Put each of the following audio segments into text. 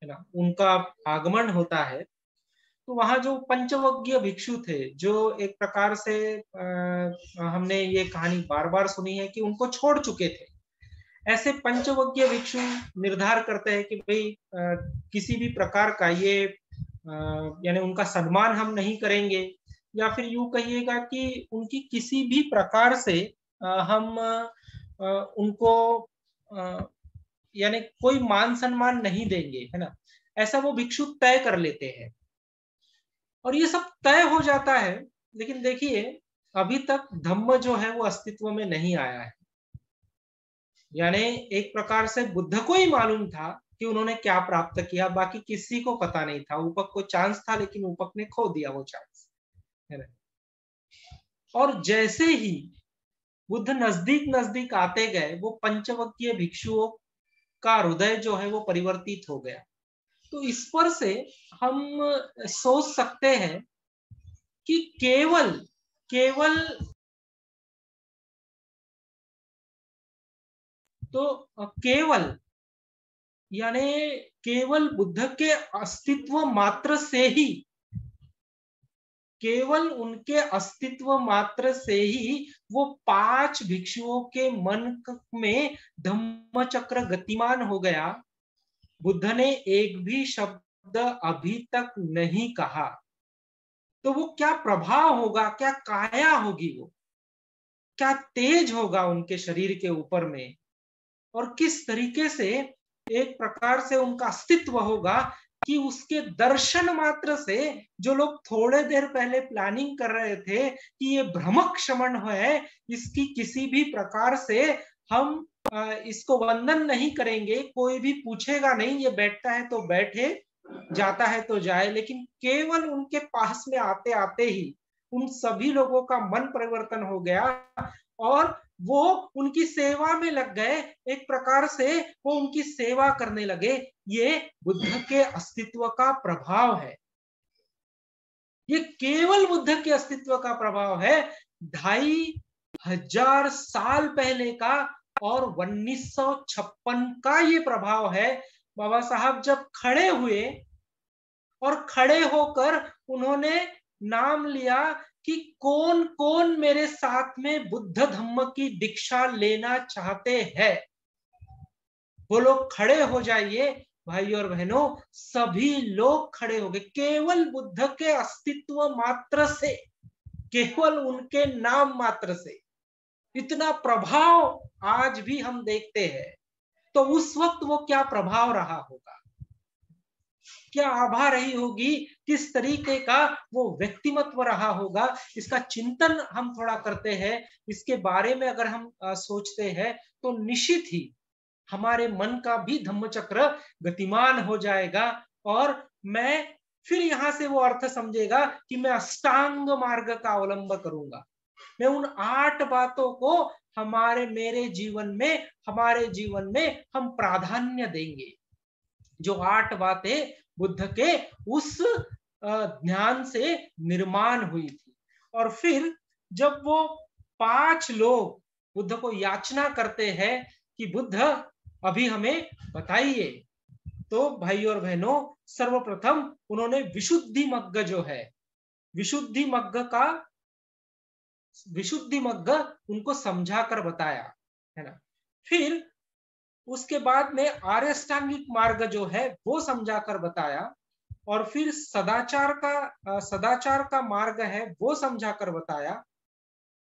है ना, उनका आगमन होता है, तो वहां जो पंचवज्ञ भिक्षु थे, जो एक प्रकार से हमने ये कहानी बार बार सुनी है कि उनको छोड़ चुके थे, ऐसे पंचवज्ञ भिक्षु निर्धार करते हैं कि भाई किसी भी प्रकार का ये यानी उनका सम्मान हम नहीं करेंगे, या फिर यूं कहिएगा कि उनकी किसी भी प्रकार से हम उनको यानी कोई मान सम्मान नहीं देंगे, है ना, ऐसा वो भिक्षु तय कर लेते हैं। और ये सब तय हो जाता है, लेकिन देखिए अभी तक धम्म जो है वो अस्तित्व में नहीं आया है। यानी एक प्रकार से बुद्ध को ही मालूम था कि उन्होंने क्या प्राप्त किया, बाकी किसी को पता नहीं था। ऊपक को चांस था, लेकिन ऊपक ने खो दिया वो चांस, है ना। और जैसे ही बुद्ध नजदीक नजदीक आते गए, वो पंचवक्कीय भिक्षुओं का हृदय जो है वो परिवर्तित हो गया। तो इस पर से हम सोच सकते हैं कि केवल केवल तो केवल यानी केवल बुद्ध के अस्तित्व मात्र से ही, केवल उनके अस्तित्व मात्र से ही वो 5 भिक्षुओं के मन में धम्म चक्र गतिमान हो गया। बुद्ध ने एक भी शब्द अभी तक नहीं कहा। तो वो क्या प्रभाव होगा, क्या काया होगी, वो क्या तेज होगा उनके शरीर के ऊपर में, और किस तरीके से एक प्रकार से उनका अस्तित्व होगा कि उसके दर्शन मात्र से जो लोग थोड़े देर पहले प्लानिंग कर रहे थे कि ये भ्रमक शमन है, इसकी किसी भी प्रकार से हम इसको वंदन नहीं करेंगे, कोई भी पूछेगा नहीं, ये बैठता है तो बैठे, जाता है तो जाए, लेकिन केवल उनके पास में आते आते ही उन सभी लोगों का मन परिवर्तन हो गया और वो उनकी सेवा में लग गए। एक प्रकार से वो उनकी सेवा करने लगे। ये बुद्ध के अस्तित्व का प्रभाव है। ये केवल बुद्ध के अस्तित्व का प्रभाव है। 2500 साल पहले का और 1956 का ये प्रभाव है। बाबा साहब जब खड़े हुए और खड़े होकर उन्होंने नाम लिया कि कौन कौन मेरे साथ में बुद्ध धम्म की दीक्षा लेना चाहते हैं, वो लोग खड़े हो जाइए। भाई और बहनों, सभी लोग खड़े हो गए, केवल बुद्ध के अस्तित्व मात्र से, केवल उनके नाम मात्र से। इतना प्रभाव आज भी हम देखते हैं। तो उस वक्त वो क्या प्रभाव रहा होगा, क्या आभा रही होगी, किस तरीके का वो व्यक्तिमत्व रहा होगा, इसका चिंतन हम थोड़ा करते हैं। इसके बारे में अगर हम सोचते हैं तो निश्चित ही हमारे मन का भी धम्मचक्र गतिमान हो जाएगा। और मैं फिर यहां से वो अर्थ समझेगा कि मैं अष्टांग मार्ग का अवलंब करूंगा। मैं उन 8 बातों को मेरे हमारे जीवन में हम प्राधान्य देंगे। जो 8 बातें बुद्ध के उस ज्ञान से निर्माण हुई थी। और फिर जब वो 5 लोग बुद्ध को याचना करते हैं कि बुद्ध अभी हमें बताइए, तो भाई और बहनों, सर्वप्रथम उन्होंने विशुद्धि मग्ग जो है, विशुद्धि मग्ग उनको समझा कर बताया, है ना। फिर उसके बाद में आर्यष्टांगिक मार्ग जो है वो समझा कर बताया। और फिर सदाचार का मार्ग है वो समझा कर बताया।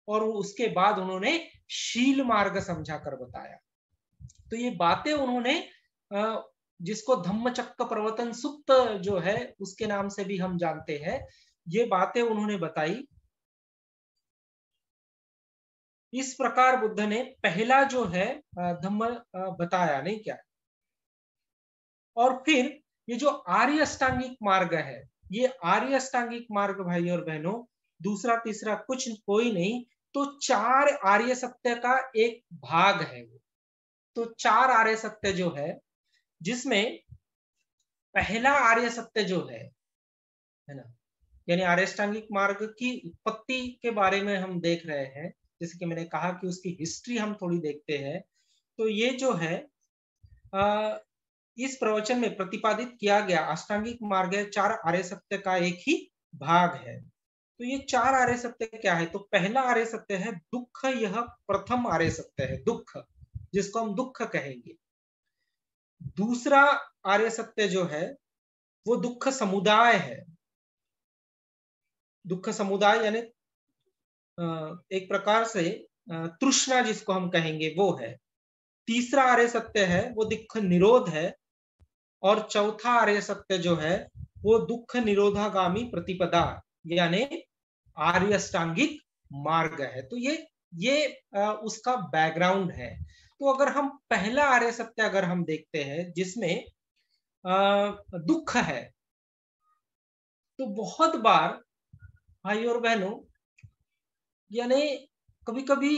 और उसके बाद उन्होंने शील मार्ग समझा कर बताया। तो ये बातें उन्होंने जिसको धम्मचक्र प्रवर्तन सुक्त जो है उसके नाम से भी हम जानते हैं, ये बातें उन्होंने बताई। इस प्रकार बुद्ध ने पहला जो है धम्म बताया, नहीं क्या। और फिर ये जो आर्य अष्टांगिक मार्ग है, ये आर्य अष्टांगिक मार्ग भाई और बहनों दूसरा तीसरा कुछ कोई नहीं, तो 4 आर्य सत्य का एक भाग है वो। तो 4 आर्य सत्य जो है, जिसमें पहला आर्य सत्य जो है ना, यानी आर्यष्टांगिक मार्ग की उत्पत्ति के बारे में हम देख रहे हैं। जैसे कि मैंने कहा कि उसकी हिस्ट्री हम थोड़ी देखते हैं। तो ये जो है इस प्रवचन में प्रतिपादित किया गया अष्टांगिक मार्ग 4 आर्य सत्य का एक ही भाग है। तो ये 4 आर्य सत्य क्या है? तो पहला आर्य सत्य है दुख, यह प्रथम आर्य सत्य है, दुख, जिसको हम दुख कहेंगे। दूसरा आर्य सत्य जो है वो दुख समुदाय है। दुख समुदाय यानी एक प्रकार से तृष्णा जिसको हम कहेंगे वो है। तीसरा आर्य सत्य है वो दुख निरोध है। और चौथा आर्य सत्य जो है वो दुख निरोधागामी प्रतिपदा यानी आर्य अष्टांगिक मार्ग है। तो ये उसका बैकग्राउंड है। तो अगर हम पहला आर्य सत्य अगर हम देखते हैं जिसमें दुख है, तो बहुत बार भाई और बहनों यानी कभी कभी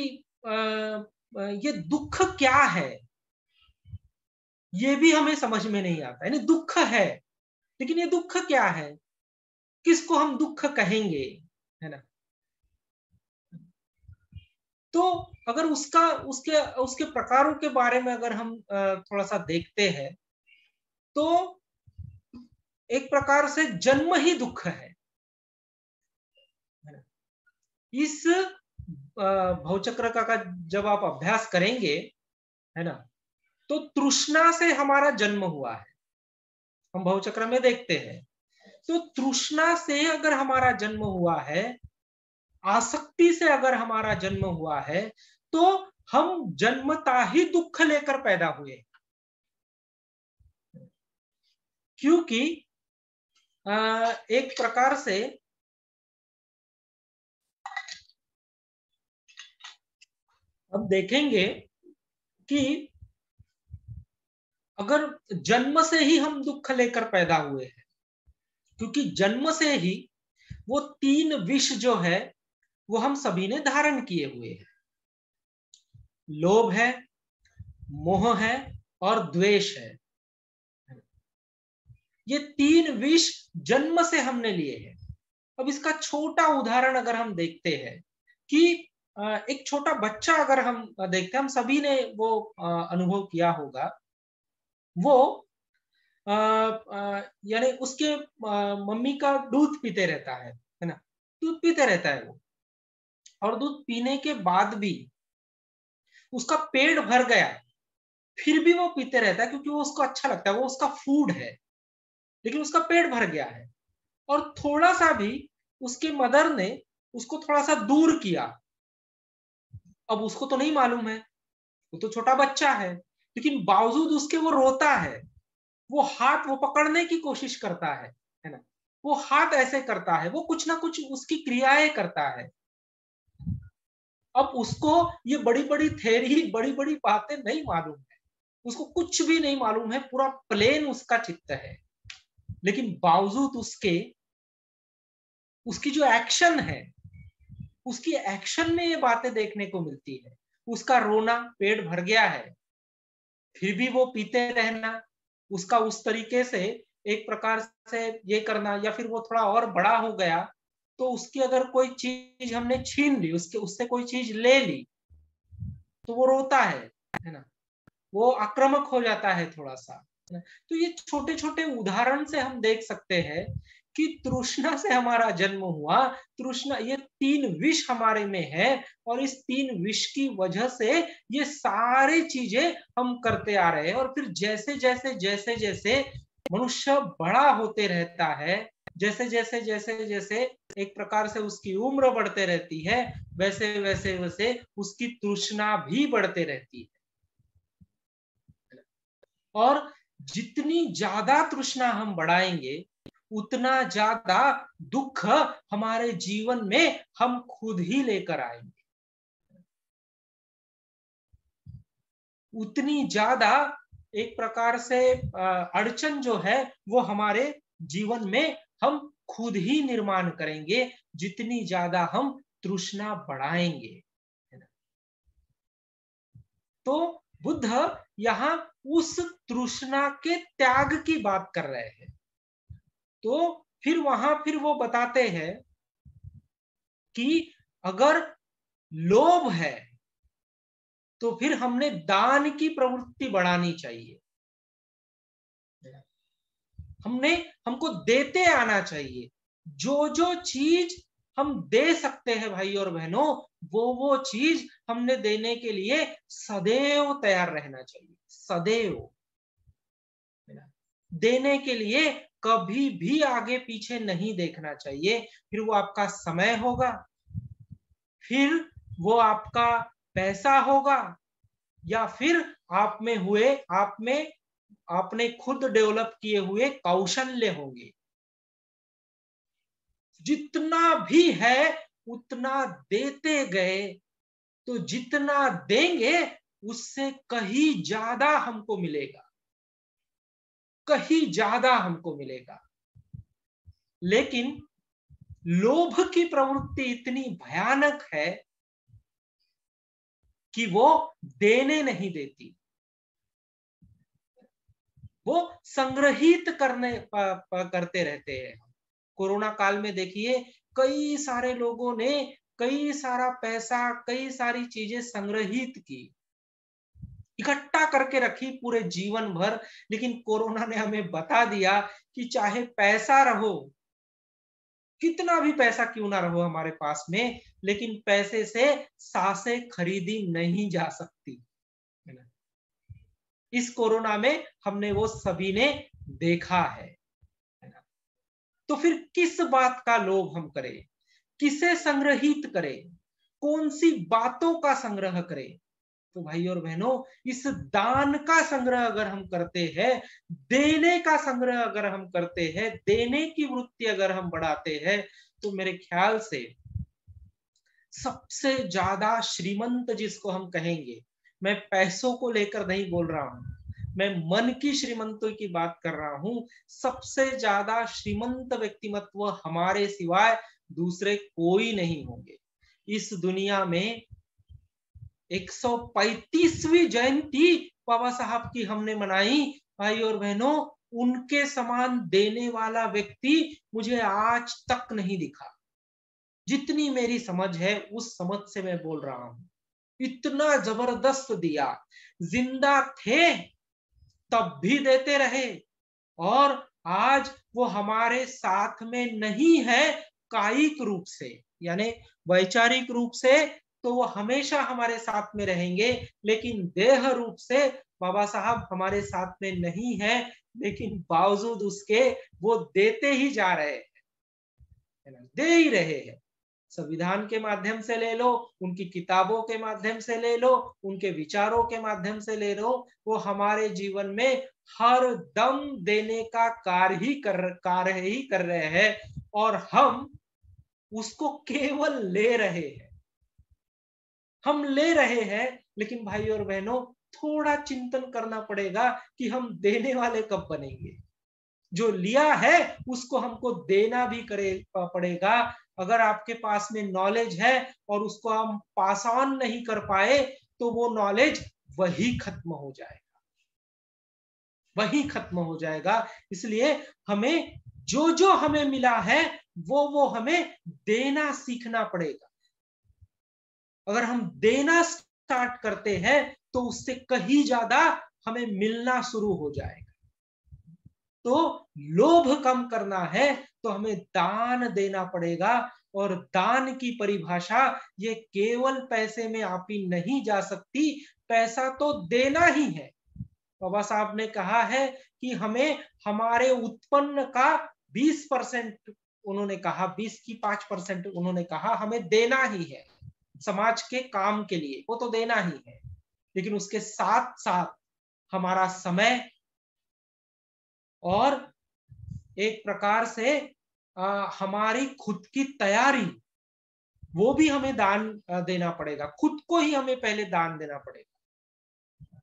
ये दुख क्या है ये भी हमें समझ में नहीं आता। यानी दुख है, लेकिन ये दुख क्या है, किसको हम दुख कहेंगे, है ना? तो अगर उसका उसके उसके प्रकारों के बारे में अगर हम थोड़ा सा देखते हैं तो एक प्रकार से जन्म ही दुख है ना? इस भवचक्र का जब आप अभ्यास करेंगे, है ना, तो तृष्णा से हमारा जन्म हुआ है। हम भवचक्र में देखते हैं तो तृष्णा से अगर हमारा जन्म हुआ है, आसक्ति से अगर हमारा जन्म हुआ है, तो हम जन्मता ही दुख लेकर पैदा हुए। क्योंकि एक प्रकार से अब देखेंगे कि अगर जन्म से ही हम दुख लेकर पैदा हुए हैं, क्योंकि जन्म से ही वो 3 विष जो है वो हम सभी ने धारण किए हुए हैं। लोभ है, मोह है और द्वेष है। ये 3 विष जन्म से हमने लिए हैं। अब इसका छोटा उदाहरण अगर हम देखते हैं कि एक छोटा बच्चा अगर हम देखते हैं, हम सभी ने वो अनुभव किया होगा। वो यानी उसके मम्मी का दूध पीते रहता है ना, दूध पीते रहता है वो, और दूध पीने के बाद भी उसका पेट भर गया, फिर भी वो पीते रहता है क्योंकि वो उसको अच्छा लगता है, वो उसका फूड है। लेकिन उसका पेट भर गया है और थोड़ा सा भी उसके मदर ने उसको थोड़ा सा दूर किया। अब उसको तो नहीं मालूम है, वो तो छोटा बच्चा है, लेकिन बावजूद उसके वो रोता है। वो हाथ वो पकड़ने की कोशिश करता है ना, वो हाथ ऐसे करता है, वो कुछ ना कुछ उसकी क्रियाएं करता है। अब उसको ये बड़ी बड़ी थेरी, बड़ी बड़ी बातें नहीं मालूम है, उसको कुछ भी नहीं मालूम है, पूरा प्लेन उसका चित्त है। लेकिन बावजूद उसके उसकी जो एक्शन है, उसकी एक्शन में ये बातें देखने को मिलती है। उसका रोना, पेट भर गया है फिर भी वो पीते रहना, उसका उस तरीके से एक प्रकार से ये करना, या फिर वो थोड़ा और बड़ा हो गया तो उसकी अगर कोई चीज हमने छीन ली, उसके उससे कोई चीज ले ली, तो वो रोता है ना, वो आक्रामक हो जाता है थोड़ा सा। तो ये छोटे छोटे उदाहरण से हम देख सकते हैं कि तृष्णा से हमारा जन्म हुआ। तृष्णा, ये 3 विष हमारे में है और इस 3 विष की वजह से ये सारी चीजें हम करते आ रहे हैं। और फिर जैसे जैसे जैसे जैसे मनुष्य बड़ा होते रहता है, जैसे जैसे जैसे जैसे एक प्रकार से उसकी उम्र बढ़ते रहती है, वैसे वैसे वैसे उसकी तृष्णा भी बढ़ते रहती है। और जितनी ज्यादा तृष्णा हम बढ़ाएंगे, उतना ज्यादा दुख हमारे जीवन में हम खुद ही लेकर आएंगे। उतनी ज्यादा एक प्रकार से अड़चन जो है वो हमारे जीवन में हम खुद ही निर्माण करेंगे, जितनी ज्यादा हम तृष्णा बढ़ाएंगे, है ना? तो बुद्ध यहाँ उस तृष्णा के त्याग की बात कर रहे हैं। तो फिर वो बताते हैं कि अगर लोभ है तो फिर हमने दान की प्रवृत्ति बढ़ानी चाहिए। हमको देते आना चाहिए। जो जो चीज हम दे सकते हैं भाई और बहनों, वो चीज हमने देने के लिए सदैव तैयार रहना चाहिए। सदैव देने के लिए कभी भी आगे पीछे नहीं देखना चाहिए। फिर वो आपका समय होगा, फिर वो आपका पैसा होगा, या फिर आपने खुद डेवलप किए हुए कौशल्य होंगे। जितना भी है उतना देते गए तो जितना देंगे उससे कहीं ज्यादा हमको मिलेगा, कहीं ज्यादा हमको मिलेगा। लेकिन लोभ की प्रवृत्ति इतनी भयानक है कि वो देने नहीं देती, वो संग्रहित करते रहते हैं। कोरोना काल में देखिए कई सारे लोगों ने कई सारा पैसा, कई सारी चीजें संग्रहित की, इकट्ठा करके रखी पूरे जीवन भर। लेकिन कोरोना ने हमें बता दिया कि चाहे पैसा रहो, कितना भी पैसा क्यों ना रहो हमारे पास में, लेकिन पैसे से सांसें खरीदी नहीं जा सकती। इस कोरोना में हमने वो सभी ने देखा है। तो फिर किस बात का लोभ हम करें, किसे संग्रहित करें, कौन सी बातों का संग्रह करें? तो भाई और बहनों, इस दान का संग्रह अगर हम करते हैं, देने का संग्रह अगर हम करते हैं, देने की वृत्ति अगर हम बढ़ाते हैं, तो मेरे ख्याल से सबसे ज्यादा श्रीमंत जिसको हम कहेंगे, मैं पैसों को लेकर नहीं बोल रहा हूं, मैं मन की श्रीमंतों की बात कर रहा हूं। सबसे ज्यादा श्रीमंत व्यक्तिमत्व हमारे सिवाय दूसरे कोई नहीं होंगे इस दुनिया में। 135वीं जयंती बाबा साहब की हमने मनाई। भाई और बहनों, उनके समान देने वाला व्यक्ति मुझे आज तक नहीं दिखा। जितनी मेरी समझ है उस समझ से मैं बोल रहा हूं, इतना जबरदस्त दिया। जिंदा थे तब भी देते रहे, और आज वो हमारे साथ में नहीं है कायिक रूप से, यानी वैचारिक रूप से तो वो हमेशा हमारे साथ में रहेंगे, लेकिन देह रूप से बाबा साहब हमारे साथ में नहीं है। लेकिन बावजूद उसके वो देते ही जा रहे हैं, दे ही रहे हैं। संविधान के माध्यम से ले लो, उनकी किताबों के माध्यम से ले लो, उनके विचारों के माध्यम से ले लो, वो हमारे जीवन में हर दम देने का कार्य ही कर रहे हैं, और हम उसको केवल ले रहे हैं। हम ले रहे हैं, लेकिन भाई और बहनों, थोड़ा चिंतन करना पड़ेगा कि हम देने वाले कब बनेंगे। जो लिया है उसको हमको देना भी पड़ेगा। अगर आपके पास में नॉलेज है और उसको हम पास ऑन नहीं कर पाए, तो वो नॉलेज वही खत्म हो जाएगा, वही खत्म हो जाएगा। इसलिए हमें जो हमें मिला है वो हमें देना सीखना पड़ेगा। अगर हम देना स्टार्ट करते हैं तो उससे कहीं ज्यादा हमें मिलना शुरू हो जाएगा। तो लोभ कम करना है तो हमें दान देना पड़ेगा, और दान की परिभाषा ये केवल पैसे में आपी नहीं जा सकती। पैसा तो देना ही है। बाबा साहब ने कहा है कि हमें हमारे उत्पन्न का 20%, उन्होंने कहा 20 की 5% उन्होंने कहा हमें देना ही है समाज के काम के लिए, वो तो देना ही है। लेकिन उसके साथ साथ हमारा समय और एक प्रकार से हमारी खुद की तैयारी, वो भी हमें दान देना पड़ेगा। खुद को ही हमें पहले दान देना पड़ेगा।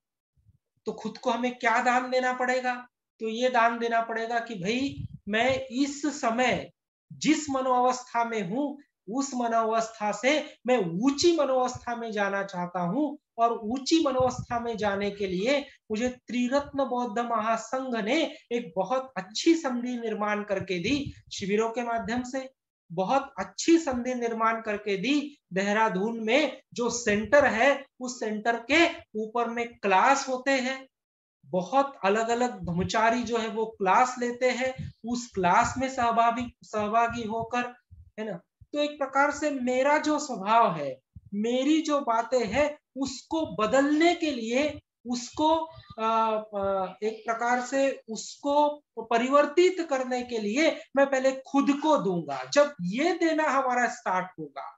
तो खुद को हमें क्या दान देना पड़ेगा? तो ये दान देना पड़ेगा कि भाई मैं इस समय जिस मनोअवस्था में हूं, उस मनोअवस्था से मैं ऊंची मनोअवस्था में जाना चाहता हूं, और ऊंची मनोअवस्था में जाने के लिए मुझे त्रिरत्न बौद्ध महासंघ ने एक बहुत अच्छी संधि निर्माण करके दी, शिविरों के माध्यम से बहुत अच्छी संधि निर्माण करके दी। देहरादून में जो सेंटर है, उस सेंटर के ऊपर में क्लास होते हैं, बहुत अलग अलग ब्रह्मचारी जो है वो क्लास लेते हैं, उस क्लास में सहभागी होकर, है ना। तो एक प्रकार से मेरा जो स्वभाव है, मेरी जो बातें हैं, उसको बदलने के लिए, उसको एक प्रकार से उसको परिवर्तित करने के लिए मैं पहले खुद को दूंगा। जब ये देना हमारा स्टार्ट होगा,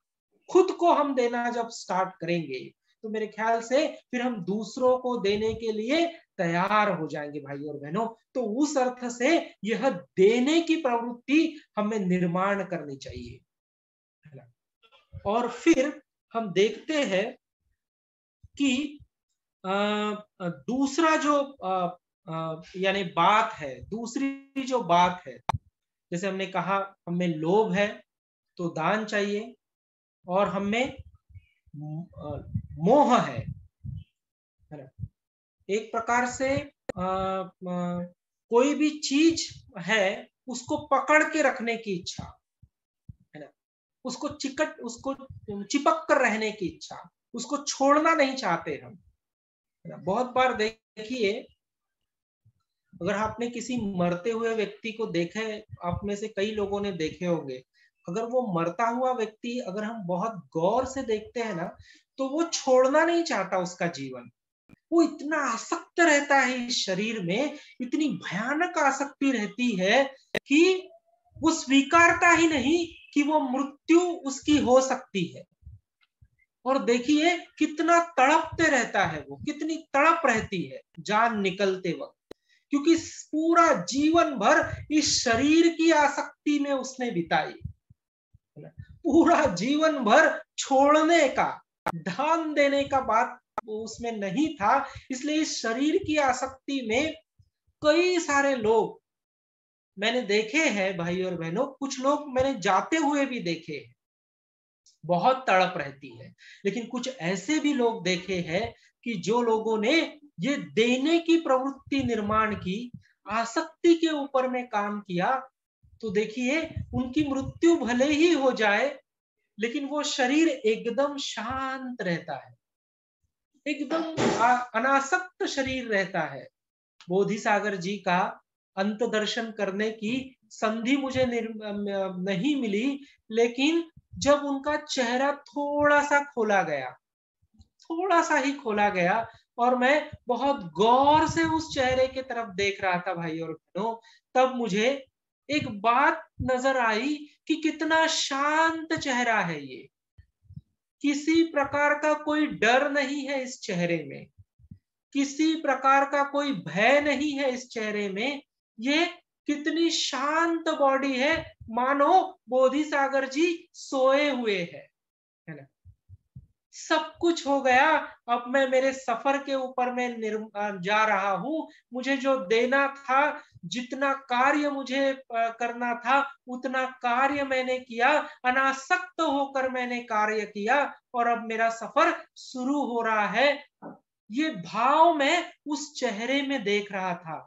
खुद को हम देना जब स्टार्ट करेंगे, तो मेरे ख्याल से फिर हम दूसरों को देने के लिए तैयार हो जाएंगे भाई और बहनों। तो उस अर्थ से यह देने की प्रवृत्ति हमें निर्माण करनी चाहिए, है ना। और फिर हम देखते हैं कि दूसरा जो यानी बात है, दूसरी जो बात है, जैसे हमने कहा हमें लोभ है तो दान चाहिए, और हमें मोह है ना। एक प्रकार से कोई भी चीज है उसको पकड़ के रखने की इच्छा, है ना, उसको चिपक कर रहने की इच्छा, उसको छोड़ना नहीं चाहते हम, है ना। बहुत बार देखिए, अगर आपने किसी मरते हुए व्यक्ति को देखे, आप में से कई लोगों ने देखे होंगे, अगर वो मरता हुआ व्यक्ति अगर हम बहुत गौर से देखते हैं ना, तो वो छोड़ना नहीं चाहता उसका जीवन। वो इतना आसक्त रहता है इस शरीर में, इतनी भयानक आसक्ति रहती है कि वो स्वीकारता ही नहीं कि वो मृत्यु उसकी हो सकती है। और देखिए कितना तड़पते रहता है, वो कितनी तड़प रहती है जान निकलते वक्त, क्योंकि पूरा जीवन भर इस शरीर की आसक्ति में उसने बिताई, पूरा जीवन भर छोड़ने का, ध्यान देने का बात उसमें नहीं था। इसलिए इस शरीर की आसक्ति में कई सारे लोग मैंने देखे हैं भाई और बहनों, कुछ लोग मैंने जाते हुए भी देखे हैं, बहुत तड़प रहती है। लेकिन कुछ ऐसे भी लोग देखे हैं कि जो लोगों ने ये देने की प्रवृत्ति निर्माण की, आसक्ति के ऊपर में काम किया, तो देखिए उनकी मृत्यु भले ही हो जाए, लेकिन वो शरीर एकदम शांत रहता है, एकदम अनासक्त शरीर रहता है। बोधि सागर जी का अंत दर्शन करने की संधि मुझे नहीं मिली, लेकिन जब उनका चेहरा थोड़ा सा खोला गया, थोड़ा सा ही खोला गया, और मैं बहुत गौर से उस चेहरे के तरफ देख रहा था भाई और बहनों, तब मुझे एक बात नजर आई कि कितना शांत चेहरा है ये, किसी प्रकार का कोई डर नहीं है इस चेहरे में, किसी प्रकार का कोई भय नहीं है इस चेहरे में। ये कितनी शांत बॉडी है, मानो बोधि सागर जी सोए हुए है ना। सब कुछ हो गया, अब मैं मेरे सफर के ऊपर में जा रहा हूं। मुझे जो देना था, जितना कार्य मुझे करना था, उतना कार्य मैंने किया, अनासक्त होकर मैंने कार्य किया, और अब मेरा सफर शुरू हो रहा है। ये भाव मैं उस चेहरे में देख रहा था।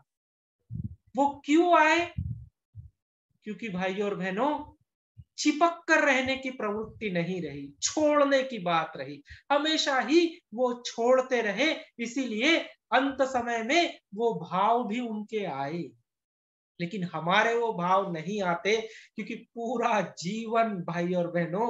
वो क्यों आए? क्योंकि भाई और बहनों, चिपक कर रहने की प्रवृत्ति नहीं रही, छोड़ने की बात रही, हमेशा ही वो छोड़ते रहे। इसीलिए अंत समय में वो भाव भी उनके आए। लेकिन हमारे वो भाव नहीं आते, क्योंकि पूरा जीवन भाई और बहनों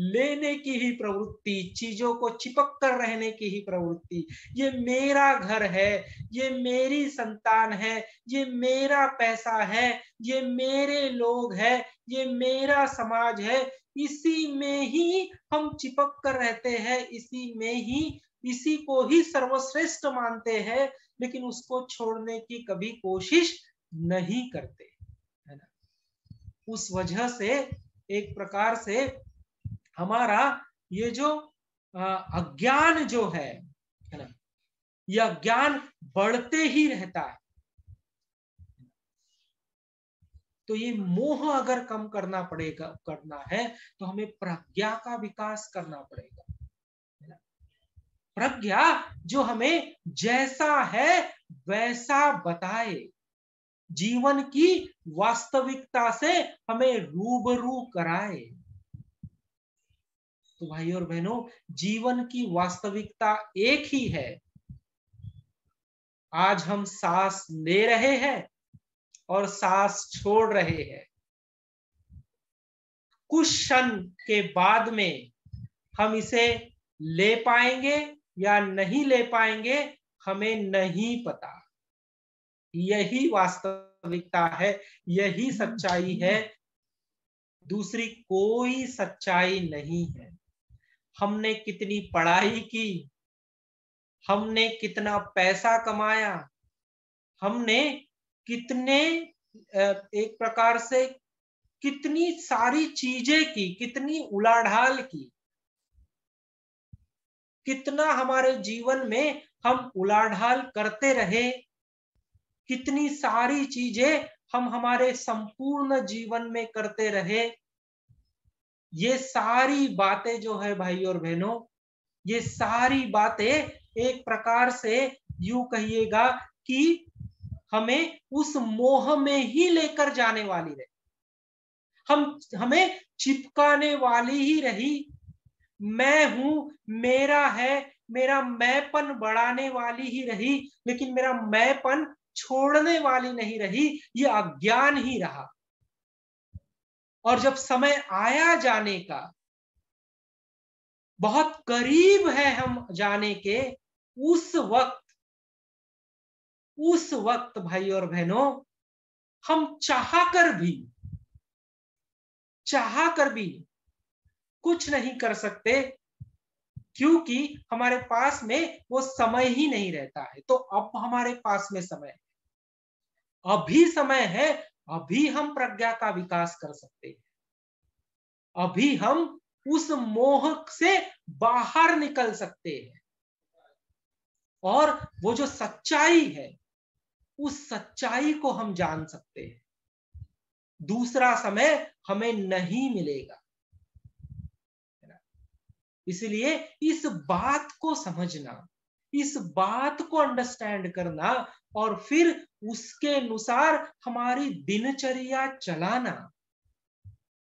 लेने की ही प्रवृत्ति, चीजों को चिपक कर रहने की ही प्रवृत्ति। ये मेरा घर है, ये मेरी संतान है, ये मेरा पैसा है, ये मेरे लोग हैं, ये मेरा समाज है, इसी में ही हम चिपक कर रहते हैं, इसी में ही, इसी को ही सर्वश्रेष्ठ मानते हैं, लेकिन उसको छोड़ने की कभी कोशिश नहीं करते, है ना। उस वजह से एक प्रकार से हमारा ये जो अज्ञान जो है ना, यह अज्ञान बढ़ते ही रहता है। तो ये मोह अगर कम करना है, तो हमें प्रज्ञा का विकास करना पड़ेगा, है ना। प्रज्ञा जो हमें जैसा है वैसा बताए, जीवन की वास्तविकता से हमें रूबरू कराए। तो भाई और बहनों, जीवन की वास्तविकता एक ही है। आज हम सांस ले रहे हैं और सांस छोड़ रहे हैं। कुछ क्षण के बाद में हम इसे ले पाएंगे या नहीं ले पाएंगे, हमें नहीं पता। यही वास्तविकता है, यही सच्चाई है, दूसरी कोई सच्चाई नहीं है। हमने कितनी पढ़ाई की, हमने कितना पैसा कमाया, हमने कितने एक प्रकार से कितनी सारी चीजें की, कितनी उलाढाल की, कितना हमारे जीवन में हम उलाढाल करते रहे, कितनी सारी चीजें हम हमारे संपूर्ण जीवन में करते रहे। ये सारी बातें जो है भाई और बहनों, ये सारी बातें एक प्रकार से यूं कहिएगा कि हमें उस मोह में ही लेकर जाने वाली रही, हमें चिपकाने वाली ही रही। मैं हूं, मेरा है, मेरा मैंपन बढ़ाने वाली ही रही, लेकिन मेरा मैंपन छोड़ने वाली नहीं रही। ये अज्ञान ही रहा। और जब समय आया जाने का, बहुत करीब है हम जाने के, उस वक्त भाई और बहनों, हम चाहकर भी कुछ नहीं कर सकते, क्योंकि हमारे पास में वो समय ही नहीं रहता है। तो अब हमारे पास में समय है, अभी समय है, अभी हम प्रज्ञा का विकास कर सकते हैं, अभी हम उस मोह से बाहर निकल सकते हैं और वो जो सच्चाई है, उस सच्चाई को हम जान सकते हैं। दूसरा समय हमें नहीं मिलेगा। इसलिए इस बात को समझना, इस बात को अंडरस्टैंड करना और फिर उसके अनुसार हमारी दिनचर्या चलाना,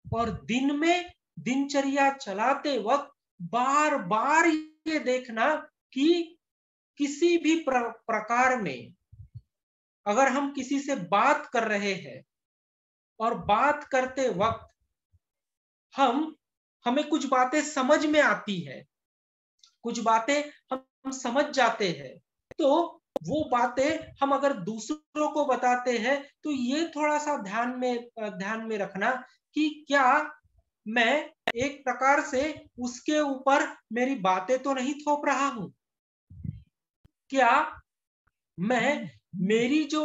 और दिन में दिनचर्या चलाते वक्त बार बार ये देखना कि किसी भी प्रकार में अगर हम किसी से बात कर रहे हैं और बात करते वक्त हमें कुछ बातें समझ में आती है, कुछ बातें हम समझ जाते हैं, तो वो बातें हम अगर दूसरों को बताते हैं तो ये थोड़ा सा ध्यान में रखना कि क्या मैं एक प्रकार से उसके ऊपर मेरी बातें तो नहीं थोप रहा हूं, क्या मैं मेरी जो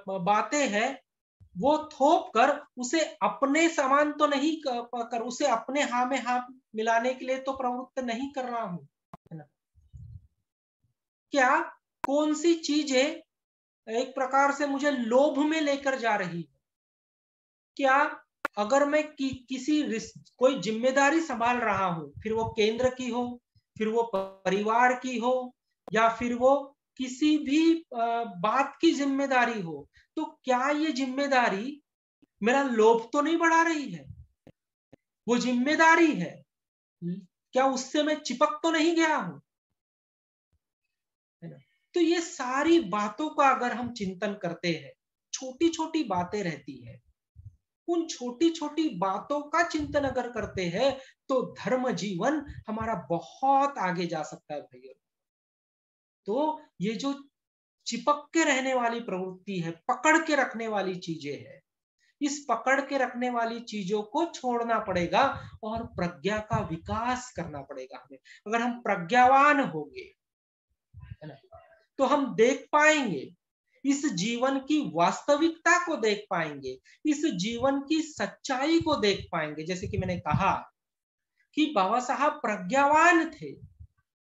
बातें हैं वो थोप कर उसे अपने समान तो नहीं कर, उसे अपने हाँ में हाँ मिलाने के लिए तो प्रवृत्त नहीं कर रहा हूं, है ना? क्या कौन सी चीजें एक प्रकार से मुझे लोभ में लेकर जा रही है? क्या अगर मैं किसी कोई जिम्मेदारी संभाल रहा हूं, फिर वो केंद्र की हो, फिर वो परिवार की हो, या फिर वो किसी भी बात की जिम्मेदारी हो, तो क्या ये जिम्मेदारी मेरा लोभ तो नहीं बढ़ा रही है? वो जिम्मेदारी है, क्या उससे मैं चिपक तो नहीं गया हूं? है ना? तो ये सारी बातों का अगर हम चिंतन करते हैं, छोटी छोटी बातें रहती है, उन छोटी छोटी बातों का चिंतन अगर करते हैं तो धर्म जीवन हमारा बहुत आगे जा सकता है भैया। तो ये जो चिपक के रहने वाली प्रवृत्ति है, पकड़ के रखने वाली चीजें है, इस पकड़ के रखने वाली चीजों को छोड़ना पड़ेगा और प्रज्ञा का विकास करना पड़ेगा हमें। अगर हम प्रज्ञावान होंगे, है ना, तो हम देख पाएंगे, इस जीवन की वास्तविकता को देख पाएंगे, इस जीवन की सच्चाई को देख पाएंगे। जैसे कि मैंने कहा कि बाबा साहब प्रज्ञावान थे,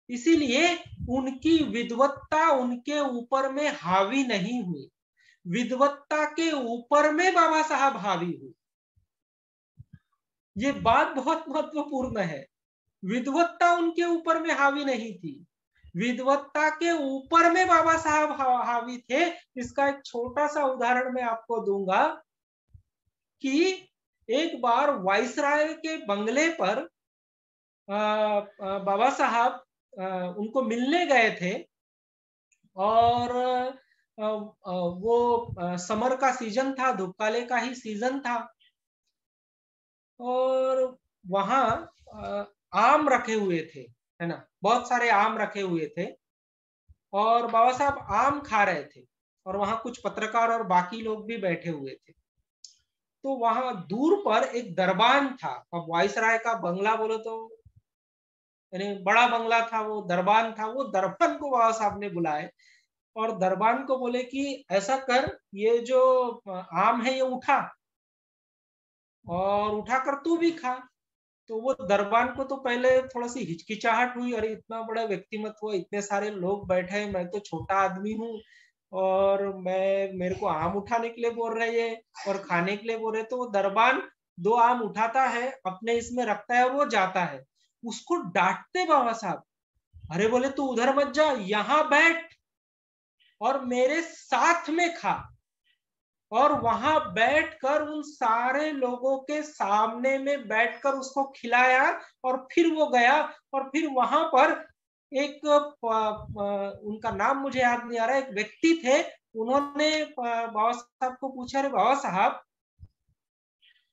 इसीलिए उनकी विद्वत्ता उनके ऊपर में हावी नहीं हुई, विद्वत्ता के ऊपर में बाबा साहब हावी हुए। ये बात बहुत महत्वपूर्ण है। विद्वत्ता उनके ऊपर में हावी नहीं थी, विद्वत्ता के ऊपर में बाबा साहब हावी थे। इसका एक छोटा सा उदाहरण मैं आपको दूंगा कि एक बार वाइसराय के बंगले पर बाबा साहब उनको मिलने गए थे, और वो समर का सीजन था, धूपकाले का ही सीजन था, और वहां आम रखे हुए थे, है ना, बहुत सारे आम रखे हुए थे, और बाबा साहब आम खा रहे थे, और वहां कुछ पत्रकार और बाकी लोग भी बैठे हुए थे। तो वहां दूर पर एक दरबान था। अब वाइसराय का बंगला बोलो तो यानी बड़ा बंगला था, वो दरबान था। वो दरबान को बाबा साहब ने बुलाए और दरबान को बोले कि ऐसा कर, ये जो आम है ये उठा, और उठाकर तू भी खा। तो वो दरबान को तो पहले थोड़ा सी हिचकिचाहट हुई, अरे इतना बड़ा व्यक्तिमत्व, इतने सारे लोग बैठे हैं, मैं तो छोटा आदमी हूँ, और मेरे को आम उठाने के लिए बोल रहे हैं और खाने के लिए बोल रहे। तो वो दरबान दो आम उठाता है, अपने इसमें रखता है और वो जाता है। उसको डांटते बाबा साहब, अरे बोले तू उधर मत जा, यहाँ बैठ और मेरे साथ में खा। और वहां बैठकर उन सारे लोगों के सामने में बैठकर उसको खिलाया, और फिर वो गया। और फिर वहां पर एक उनका नाम मुझे याद नहीं आ रहा, एक व्यक्ति थे, उन्होंने बाबा साहब को पूछा, अरे बाबा साहब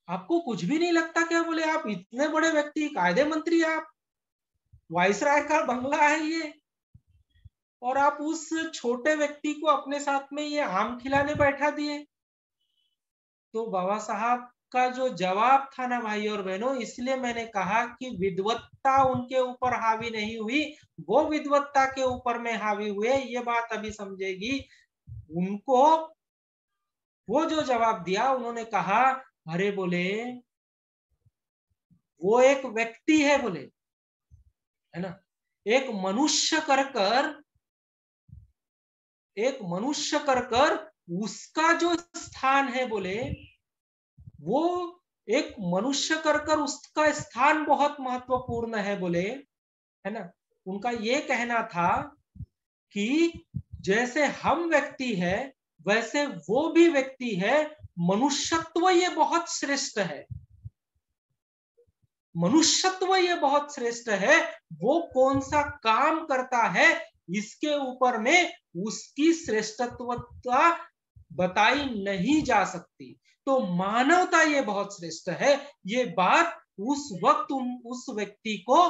आपको कुछ भी नहीं लगता क्या? बोले आप इतने बड़े व्यक्ति, कायदे मंत्री, आप वाइसराय का बंगला है ये, और आप उस छोटे व्यक्ति को अपने साथ में ये आम खिलाने बैठा दिए। तो बाबा साहब का जो जवाब था ना भाई और बहनों, इसलिए मैंने कहा कि विद्वत्ता उनके ऊपर हावी नहीं हुई, वो विद्वत्ता के ऊपर में हावी हुए। ये बात अभी समझेगी। उनको वो जो जवाब दिया, उन्होंने कहा, अरे बोले वो एक व्यक्ति है, बोले, है ना, एक मनुष्य कर कर, एक मनुष्य कर कर उसका जो स्थान है, बोले वो एक मनुष्य कर कर उसका स्थान बहुत महत्वपूर्ण है, बोले, है ना। उनका ये कहना था कि जैसे हम व्यक्ति है वैसे वो भी व्यक्ति है, मनुष्यत्व ये बहुत श्रेष्ठ है, मनुष्यत्व ये बहुत श्रेष्ठ है। वो कौन सा काम करता है इसके ऊपर में उसकी श्रेष्ठत्वता बताई नहीं जा सकती। तो मानवता ये बहुत श्रेष्ठ है। ये बात उस वक्त उस व्यक्ति को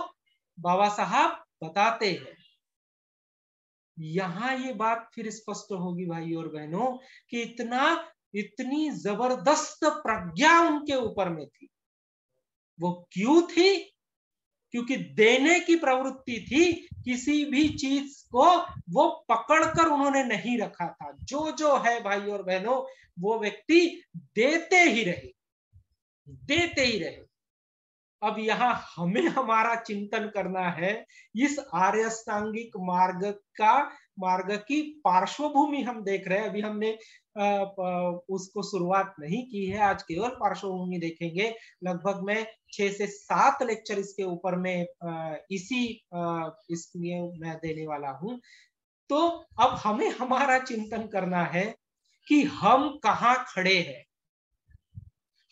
बाबा साहब बताते हैं। यहां ये बात फिर स्पष्ट होगी भाई और बहनों कि इतनी जबरदस्त प्रज्ञा उनके ऊपर में थी। वो क्यों थी? क्योंकि देने की प्रवृत्ति थी। किसी भी चीज को वो पकड़कर उन्होंने नहीं रखा था। जो है भाई और बहनों, वो व्यक्ति देते ही रहे, देते ही रहे। अब यहाँ हमें हमारा चिंतन करना है इस आर्य अष्टांगिक मार्ग की पार्श्वभूमि हम देख रहे हैं। अभी हमने उसको शुरुआत नहीं की है, आज केवल पार्श्वभूमि देखेंगे। लगभग मैं 6 से 7 लेक्चर इसके ऊपर में इसलिए मैं देने वाला हूं। तो अब हमें हमारा चिंतन करना है कि हम कहाँ खड़े हैं।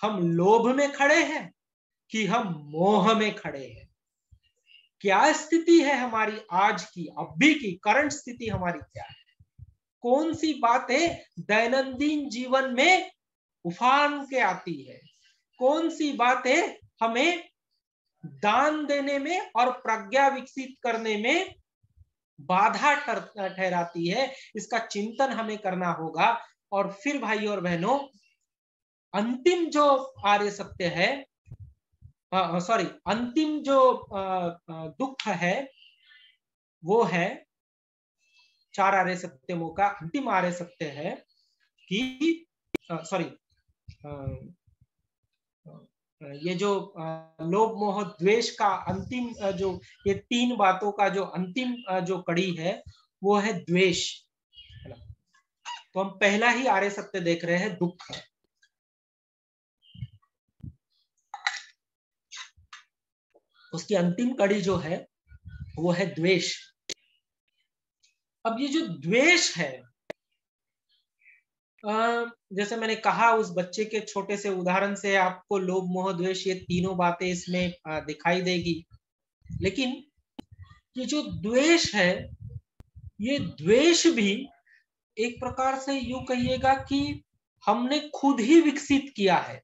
हम लोभ में खड़े हैं कि हम मोह में खड़े हैं? क्या स्थिति है हमारी आज की, अभी की करंट स्थिति हमारी क्या है? कौन सी बातें दैनंदिन जीवन में उफान के आती है? कौन सी बातें हमें दान देने में और प्रज्ञा विकसित करने में बाधा ठहराती है? इसका चिंतन हमें करना होगा। और फिर भाई और बहनों, अंतिम जो आर्य सत्य है, सॉरी, अंतिम जो दुख है वो है, 4 आर्य सत्यमों का अंतिम आर्य सत्य है कि सॉरी, ये जो लोभ मोह द्वेष का अंतिम जो ये 3 बातों का जो अंतिम जो कड़ी है वो है द्वेष, है ना। तो हम पहला ही आर्य सत्य देख रहे हैं, दुख। उसकी अंतिम कड़ी जो है वो है द्वेष। अब ये जो द्वेष है, जैसे मैंने कहा, उस बच्चे के छोटे से उदाहरण से आपको लोभ मोह द्वेष ये तीनों बातें इसमें दिखाई देगी। लेकिन ये जो द्वेष है ये द्वेष भी एक प्रकार से यूं कहिएगा कि हमने खुद ही विकसित किया है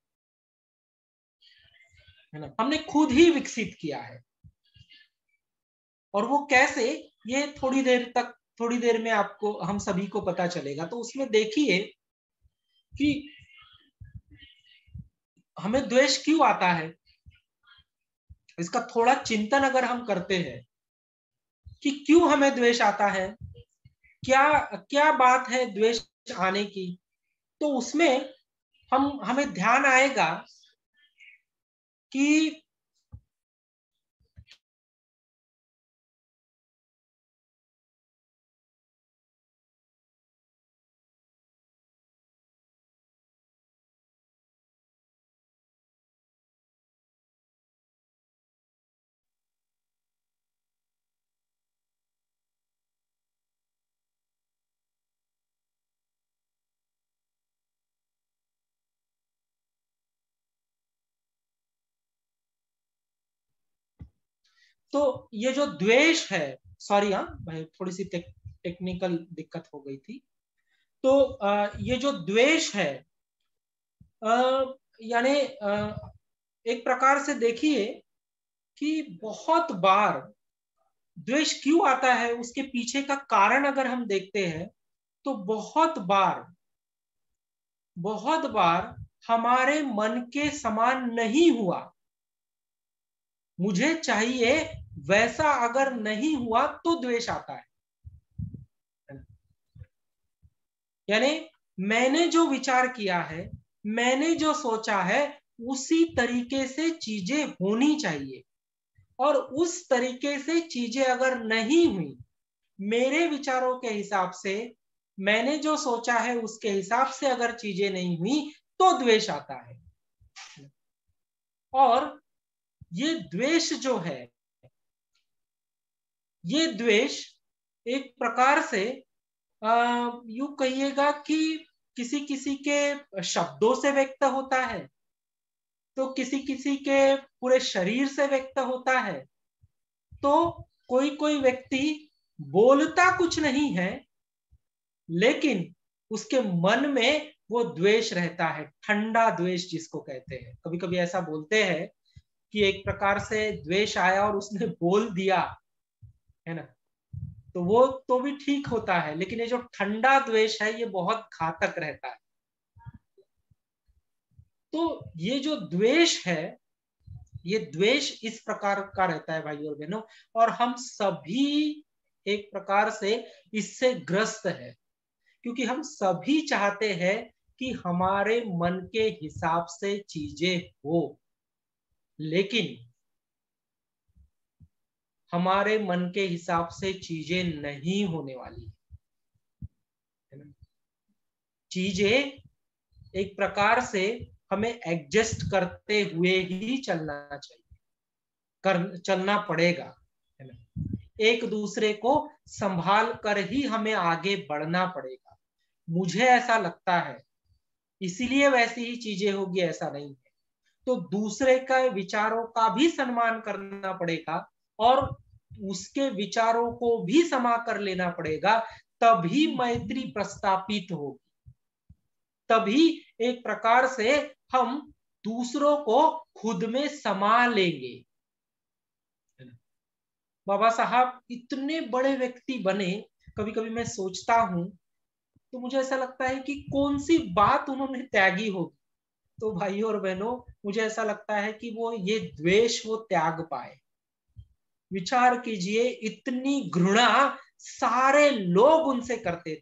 ना, हमने खुद ही विकसित किया है। और वो कैसे, ये थोड़ी देर में आपको, हम सभी को पता चलेगा। तो उसमें देखिए कि हमें द्वेष क्यों आता है, इसका थोड़ा चिंतन अगर हम करते हैं कि क्यों हमें द्वेष आता है, क्या क्या बात है द्वेष आने की, तो उसमें हमें ध्यान आएगा कि तो ये जो द्वेष है, सॉरी हाँ भाई, थोड़ी सी टेक्निकल दिक्कत हो गई थी। तो ये जो द्वेष है, यानी एक प्रकार से देखिए कि बहुत बार द्वेष क्यों आता है, उसके पीछे का कारण अगर हम देखते हैं तो बहुत बार हमारे मन के समान नहीं हुआ, मुझे चाहिए वैसा अगर नहीं हुआ तो द्वेष आता है। यानी मैंने जो विचार किया है, मैंने जो सोचा है, उसी तरीके से चीजें होनी चाहिए, और उस तरीके से चीजें अगर नहीं हुई, मेरे विचारों के हिसाब से, मैंने जो सोचा है उसके हिसाब से अगर चीजें नहीं हुई तो द्वेष आता है। और ये द्वेष जो है, ये द्वेष एक प्रकार से यूं कहिएगा कि किसी किसी के शब्दों से व्यक्त होता है, तो किसी किसी के पूरे शरीर से व्यक्त होता है। तो कोई कोई व्यक्ति बोलता कुछ नहीं है, लेकिन उसके मन में वो द्वेष रहता है, ठंडा द्वेष जिसको कहते हैं। कभी कभी ऐसा बोलते हैं कि एक प्रकार से द्वेष आया और उसने बोल दिया, है ना, तो वो तो भी ठीक होता है, लेकिन ये जो ठंडा द्वेष है ये बहुत घातक रहता है। तो ये जो द्वेष है, ये द्वेष इस प्रकार का रहता है भाई और बहनों, और हम सभी एक प्रकार से इससे ग्रस्त है, क्योंकि हम सभी चाहते हैं कि हमारे मन के हिसाब से चीजें हो, लेकिन हमारे मन के हिसाब से चीजें नहीं होने वाली है ना। चीजें एक प्रकार से हमें एडजस्ट करते हुए ही चलना चाहिए, चलना पड़ेगा, है ना। एक दूसरे को संभाल कर ही हमें आगे बढ़ना पड़ेगा, मुझे ऐसा लगता है, इसीलिए वैसी ही चीजें होगी ऐसा नहीं है। तो दूसरे का विचारों का भी सम्मान करना पड़ेगा, और उसके विचारों को भी समा कर लेना पड़ेगा, तभी मैत्री प्रस्थापित होगी, तभी एक प्रकार से हम दूसरों को खुद में समा लेंगे। बाबा साहब इतने बड़े व्यक्ति बने, कभी कभी मैं सोचता हूं तो मुझे ऐसा लगता है कि कौन सी बात उन्होंने त्यागी होगी। तो भाइयों और बहनों, मुझे ऐसा लगता है कि वो ये द्वेष वो त्याग पाए। विचार कीजिए, इतनी घृणा सारे लोग उनसे करते थे,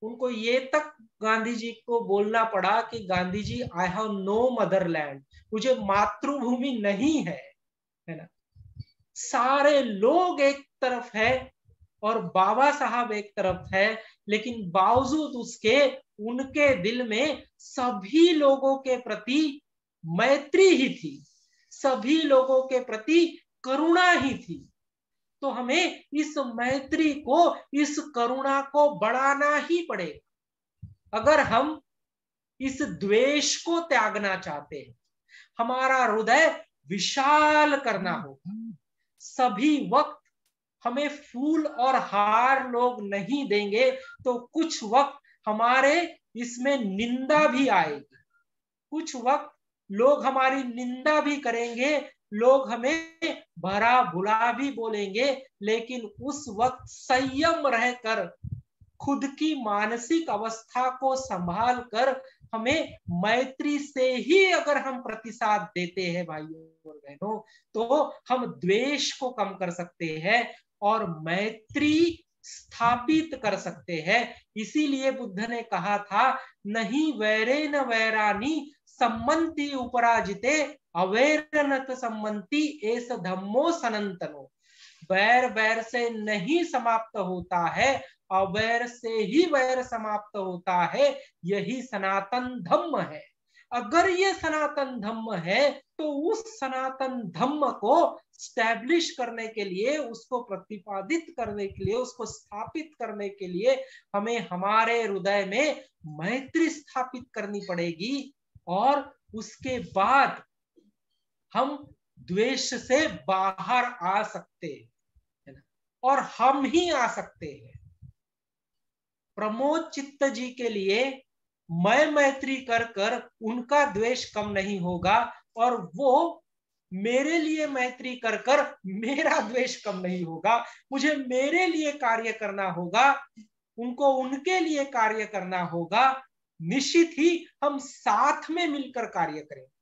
उनको ये तक गांधी जी को बोलना पड़ा कि Gandhi ji, I have no Motherland, मुझे मातृभूमि नहीं है ना। सारे लोग एक तरफ है और बाबा साहब एक तरफ है, लेकिन बावजूद उसके उनके दिल में सभी लोगों के प्रति मैत्री ही थी, सभी लोगों के प्रति करुणा ही थी। तो हमें इस मैत्री को, इस करुणा को बढ़ाना ही पड़ेगा अगर हम इस द्वेष को त्यागना चाहते हैं। हमारा हृदय विशाल करना होगा, सभी वक्त हमें फूल और हार लोग नहीं देंगे तो कुछ वक्त हमारे इसमें निंदा भी आएगी, कुछ वक्त लोग हमारी निंदा भी करेंगे, लोग हमें भरा बुरा भी बोलेंगे, लेकिन उस वक्त संयम रहकर खुद की मानसिक अवस्था को संभाल कर हमें मैत्री से ही अगर हम प्रतिसाद देते हैं भाइयों और बहनों, तो हम द्वेष को कम कर सकते हैं और मैत्री स्थापित कर सकते हैं। इसीलिए बुद्ध ने कहा था, नहीं वैरे न वैरानी सम्मति उपराजिते अवैरनत सम्मति एस धम्मो सनातनो। वैर वैर से नहीं समाप्त होता है, अवैर से ही वैर समाप्त होता है, यही सनातन धम्म है। अगर ये सनातन धम्म है तो उस सनातन धम्म को स्टैब्लिश करने के लिए, उसको प्रतिपादित करने के लिए, उसको स्थापित करने के लिए हमें हमारे हृदय में मैत्री स्थापित करनी पड़ेगी और उसके बाद हम द्वेष से बाहर आ सकते हैं और हम ही आ सकते हैं। प्रमोद चित्त जी के लिए मैं मैत्री कर कर उनका द्वेष कम नहीं होगा और वो मेरे लिए मैत्री कर कर मेरा द्वेष कम नहीं होगा। मुझे मेरे लिए कार्य करना होगा, उनको उनके लिए कार्य करना होगा। निश्चित ही हम साथ में मिलकर कार्य करेंगे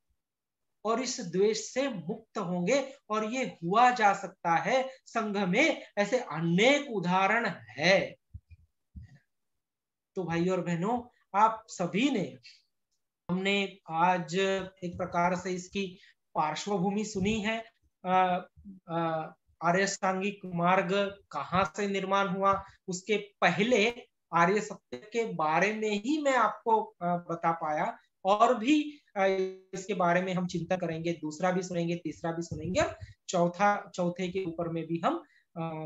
और इस द्वेष से मुक्त होंगे और ये हुआ जा सकता है। संघ में ऐसे अनेक उदाहरण है। तो भाई और बहनों, आप सभी ने, हमने आज एक प्रकार से इसकी पार्श्वभूमि सुनी है। आर्य अष्टांगिक मार्ग कहाँ से निर्माण हुआ, उसके पहले आर्य सत्य के बारे में ही मैं आपको बता पाया। और भी इसके बारे में हम चिंता करेंगे, दूसरा भी सुनेंगे, तीसरा भी सुनेंगे और चौथे के ऊपर में भी हम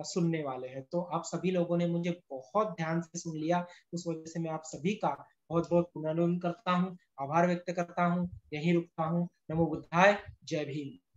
सुनने वाले हैं। तो आप सभी लोगों ने मुझे बहुत ध्यान से सुन लिया, उस वजह से मैं आप सभी का बहुत बहुत पुनर्नमन करता हूँ, आभार व्यक्त करता हूँ। यहीं रुकता हूँ। नमो बुद्धाय। जय भीम।